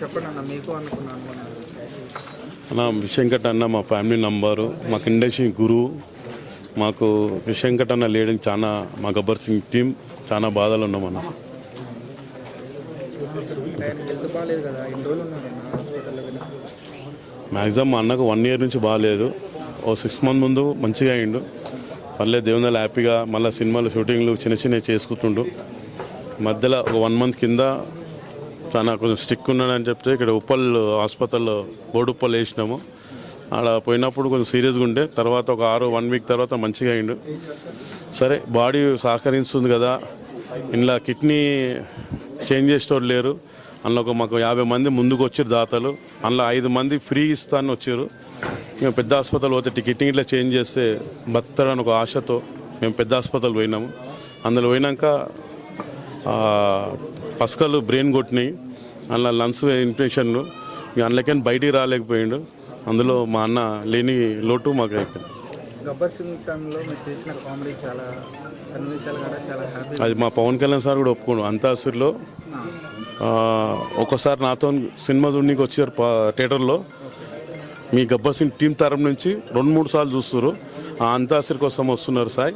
చెప్పండి అన్న, మీకు అనుకున్నాను అన్న విషంకట్ అన్న మా ఫ్యామిలీ నంబరు, మాకు ఇండస్ట్రీ గురువు. మాకు విషంకట్ అన్న లేడని చాలా మా గబ్బర్ సింగ్ టీం చాలా బాధలు ఉన్నామన్న. హెల్త్ బాగాలేదు కదా, ఎన్ని రోజులు ఉన్నారన్న హాస్పిటల్లో? మ్యాక్సిమం మా అన్నకు 1 year నుంచి బాగాలేదు. ఓ 6 months ముందు మంచిగా అయిండు. పర్లేదు దేవుని హ్యాపీగా మళ్ళీ సినిమాలు షూటింగ్లు చిన్నవి చేసుకుంటుండు. మధ్యలో ఒక 1 month కింద చాలా కొంచెం స్టిక్ ఉన్నాడని చెప్తే ఇక్కడ ఉప్పల్ హాస్పిటల్లో బోడుప్పల్ వేసినాము. ఆడ పోయినప్పుడు కొంచెం సీరియస్గా ఉండే, తర్వాత ఒక 1 week తర్వాత మంచిగా అయిండు. సరే బాడీ సహకరిస్తుంది కదా, ఇంట్లో కిడ్నీ చేంజ్ చేసేటోళ్ళు లేరు. అందులో మాకు 50 మంది ముందుకు వచ్చారు దాతలు, అందులో 5 మంది ఫ్రీ ఇస్తాను వచ్చారు. మేము పెద్ద హాస్పిటల్ పోతే కిడ్నీ ఇట్లా చేంజ్ చేస్తే బతుకుతాడని ఒక ఆశతో మేము పెద్ద హాస్పిటల్ పోయినాము. అందులో పోయినాక పసకలు బ్రెయిన్ కొట్టినాయి, అందులో లంగ్స్ ఇన్ఫెక్షన్లు, ఇక అందులోకని బయటికి రాలేకపోయిండు. అందులో మా అన్న లేని లోటు మాకు అయిపోయింది. గబ్బర్ సింగ్ టైంలో మీరు చేసిన కామెడీ చాలా సన్నివేశాలు కూడా చాలా హ్యాపీ. అది మా పవన్ కళ్యాణ్ సార్ కూడా ఒప్పుకోండు. అంతాసురిలో ఒకసారి నాతో సినిమా చూడడానికి వచ్చారు థియేటర్లో. మీ గబ్బర్ సింగ్ టీం తరపు నుంచి 2-3 సార్లు చూస్తారు. ఆ అంతాసురి కోసం వస్తున్నారు సాయి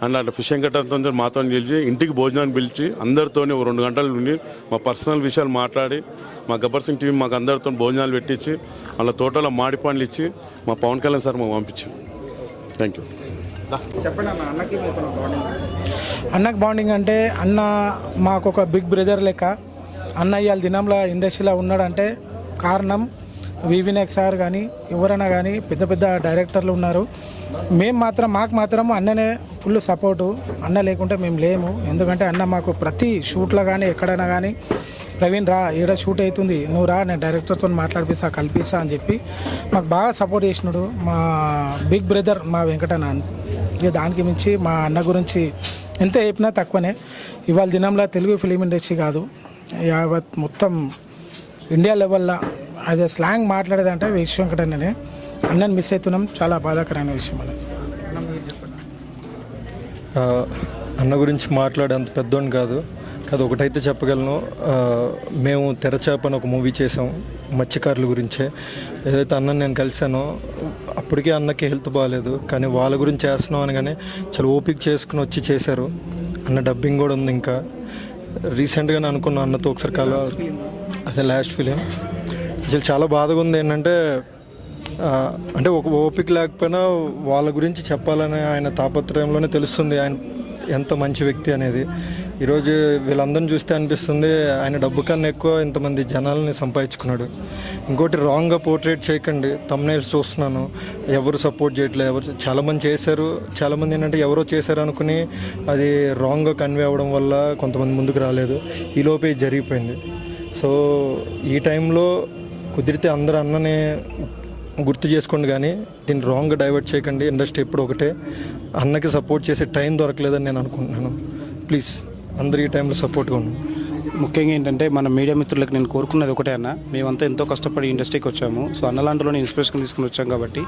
అట్లా ఫిషింగ్ కట్టడంతో మాతో గెలిచి ఇంటికి భోజనాన్ని పిలిచి అందరితో 2 గంటలు ఉండి మా పర్సనల్ విషయాలు మాట్లాడి మా గబ్బర్ సింగ్ టీం మాకు అందరితో భోజనాలు పెట్టించి వాళ్ళ తోటలో మాడి పండ్లు ఇచ్చి మా పవన్ కళ్యాణ్ సార్ మాకు పంపించి. Thank you. చెప్పండి అన్న, అన్నకి బాండింగ్? అన్నకి బాండింగ్ అంటే అన్న మాకు ఒక బిగ్ బ్రదర్ లెక్క. అన్న ఇవాళ దినంలో ఇండస్ట్రీలో ఉన్నాడంటే కారణం వివినాయక్ సార్ కానీ ఎవరైనా కానీ పెద్ద పెద్ద డైరెక్టర్లు ఉన్నారు. మాకు మాత్రం అన్ననే ఫుల్ సపోర్టు. అన్న లేకుంటే మేము లేము. ఎందుకంటే అన్న మాకు ప్రతి షూట్లో కానీ ఎక్కడైనా కానీ ప్రవీణ్ రా, ఏడ షూట్ అవుతుంది, నువ్వు రా, నేను డైరెక్టర్తో మాట్లాడిపిస్తా కల్పిస్తా అని చెప్పి మాకు బాగా సపోర్ట్ చేసినాడు మా బిగ్ బ్రదర్ మా వెంకటన్న. ఇక దానికి మించి మా అన్న గురించి ఎంత చెప్పినా తక్కువనే. ఇవాళ దినంలో తెలుగు ఫిలిం ఇండస్ట్రీ కాదు, యావత్ మొత్తం ఇండియా లెవెల్లో అదే స్లాంగ్ మాట్లాడేదంటే వెంకటన్ననే. అన్నని మిస్ అవుతున్నాం, చాలా బాధాకరమైన విషయం అనేది. అన్న గురించి మాట్లాడే అంత పెద్దోని కాదు, ఒకటైతే చెప్పగలను. మేము తెరచాప అని ఒక మూవీ చేసాం మత్స్యకారుల గురించే. ఏదైతే అన్నని నేను కలిశానో అప్పటికే అన్నకి హెల్త్ బాగాలేదు, కానీ వాళ్ళ గురించి చేస్తున్నాం అనగానే చాలా ఓపిక చేసుకుని వచ్చి చేశారు. అన్న డబ్బింగ్ కూడా ఉంది. ఇంకా రీసెంట్గానే అనుకున్నాను అన్నతో ఒకసారి అదే లాస్ట్ ఫిలిం. అసలు చాలా బాధగా ఉంది. ఏంటంటే అంటే ఒక ఓపిక లేకపోయినా వాళ్ళ గురించి చెప్పాలని ఆయన తాపత్రయంలోనే తెలుస్తుంది ఆయన ఎంత మంచి వ్యక్తి అనేది. ఈరోజు వీళ్ళందరిని చూస్తే అనిపిస్తుంది ఆయన డబ్బు కన్నా ఎక్కువ ఇంతమంది జనాలని సంపాదించుకున్నాడు. ఇంకోటి రాంగ్గా పోర్ట్రేట్ చేయకండి. తమ్నైల్స్ చూస్తున్నాను, ఎవరు సపోర్ట్ చేయట్లేదు. చాలామంది చేశారు, చాలామంది ఏంటంటే ఎవరో చేశారు అనుకుని అది రాంగ్గా కన్వే అవ్వడం వల్ల కొంతమంది ముందుకు రాలేదు. ఈలోపే జరిగిపోయింది. సో ఈ టైంలో కుదిరితే అందరూ అన్ననే గుర్తు చేసుకోండి, కానీ దీన్ని రాంగ్గా డైవర్ట్ చేయకండి. ఇండస్ట్రీ ఎప్పుడు ఒకటే. అన్నకి సపోర్ట్ చేసే టైం దొరకలేదని నేను అనుకుంటున్నాను. ప్లీజ్ అందరూ ఈ టైంలో సపోర్ట్గా ఉన్నాం. ముఖ్యంగా ఏంటంటే మన మీడియా మిత్రులకు నేను కోరుకున్నది ఒకటే అన్న, మేమంతా ఎంతో కష్టపడి ఇండస్ట్రీకి వచ్చాము. సో అన్న లాంటిలోనే ఇన్స్పిరేషన్ తీసుకుని వచ్చాం కాబట్టి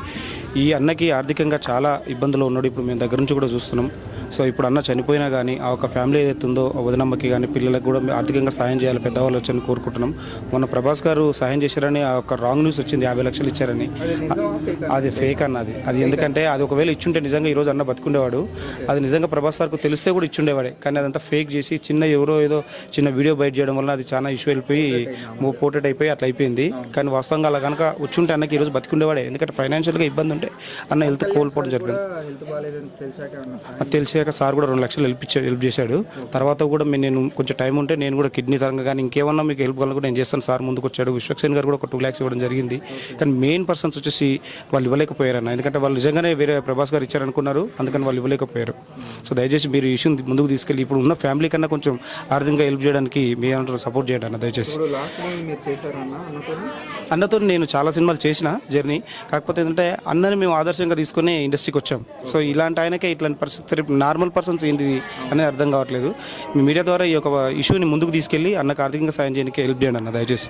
ఈ అన్నకి ఆర్థికంగా చాలా ఇబ్బందులు ఉన్నాడు. ఇప్పుడు మేము దగ్గర నుంచి కూడా చూస్తున్నాం. సో ఇప్పుడు అన్న చనిపోయినా కానీ ఆ ఒక ఫ్యామిలీ ఏదైతే ఉందో వదినమ్మకి కానీ పిల్లలకు కూడా ఆర్థికంగా సాయం చేయాలి, పెద్దవాళ్ళు వచ్చని కోరుకుంటున్నాం. మొన్న ప్రభాస్ గారు సాయం చేశారని ఆ ఒక రాంగ్ న్యూస్ వచ్చింది, 50 లక్షలు ఇచ్చారని. అది ఫేక్ అన్నది. అది ఎందుకంటే అది ఒకవేళ ఇచ్చుంటే నిజంగా ఈరోజు అన్న బతుకుండేవాడు. అది నిజంగా ప్రభాస్ గారికి తెలిస్తే కూడా ఇచ్చుండేవాడే, కానీ అదంతా ఫేక్ చేసి ఎవరో ఏదో చిన్న వీడియో బయట చేయడం వల్ల అది చాలా ఇష్యూ వెళ్ళిపోయి పోర్ట్రేట్ అయిపోయి అట్లా అయిపోయింది. కానీ వాస్తవంగా అలా కనుక వచ్చుంటే అన్నకి ఈరోజు బతికుండేవాడే. ఎందుకంటే ఫైనాన్షియల్గా ఇబ్బంది ఉంటే అన్న హెల్త్ కోల్పోవడం జరిగింది. అది తెలిసాక సార్ కూడా 2 లక్షలు హెల్ప్ చేశాడు. తర్వాత కూడా నేను కొంచెం టైం ఉంటే నేను కూడా కిడ్నీ తరంగా కానీ ఇంకేమన్నా మీకు హెల్ప్ కావాలని కూడా నేను చేస్తాను సార్ ముందుకు వచ్చాడు. విశ్వక్సేన్ గారు కూడా ఒక 2 lakhs ఇవ్వడం జరిగింది. కానీ మెయిన్ పర్సన్స్ వచ్చేసి వాళ్ళు ఇవ్వలేకపోయారన్న. ఎందుకంటే వాళ్ళు నిజంగానే వేరే ప్రభాస్ గారు ఇచ్చారనుకున్నారు, అందుకని వాళ్ళు ఇవ్వలేకపోయారు. సో దయచేసి మీరు ఈ ఇష్యూని ముందుకు తీసుకెళ్ళి ఇప్పుడు ఉన్న ఫ్యామిలీ కన్నా కొంచెం ఆర్థికంగా హెల్ప్ చేయడానికి మీ అందరూ సపోర్ట్ చేయండి అన్న దయచేసి. అన్నతో నేను చాలా సినిమాలు చేసిన జర్నీ, కాకపోతే ఏంటంటే అన్నని మేము ఆదర్శంగా తీసుకుని ఇండస్ట్రీకి వచ్చాం. సో ఇలాంటి ఆయనకే ఇట్లాంటి పరిస్థితి నార్మల్ పర్సన్స్ ఏంటిది అనేది అర్థం కావట్లేదు. మీ మీడియా ద్వారా ఈ యొక్క ఇష్యూని ముందుకు తీసుకెళ్ళి అన్నకు ఆర్థికంగా సాయం చేయడానికి హెల్ప్ చేయండి అన్న దయచేసి.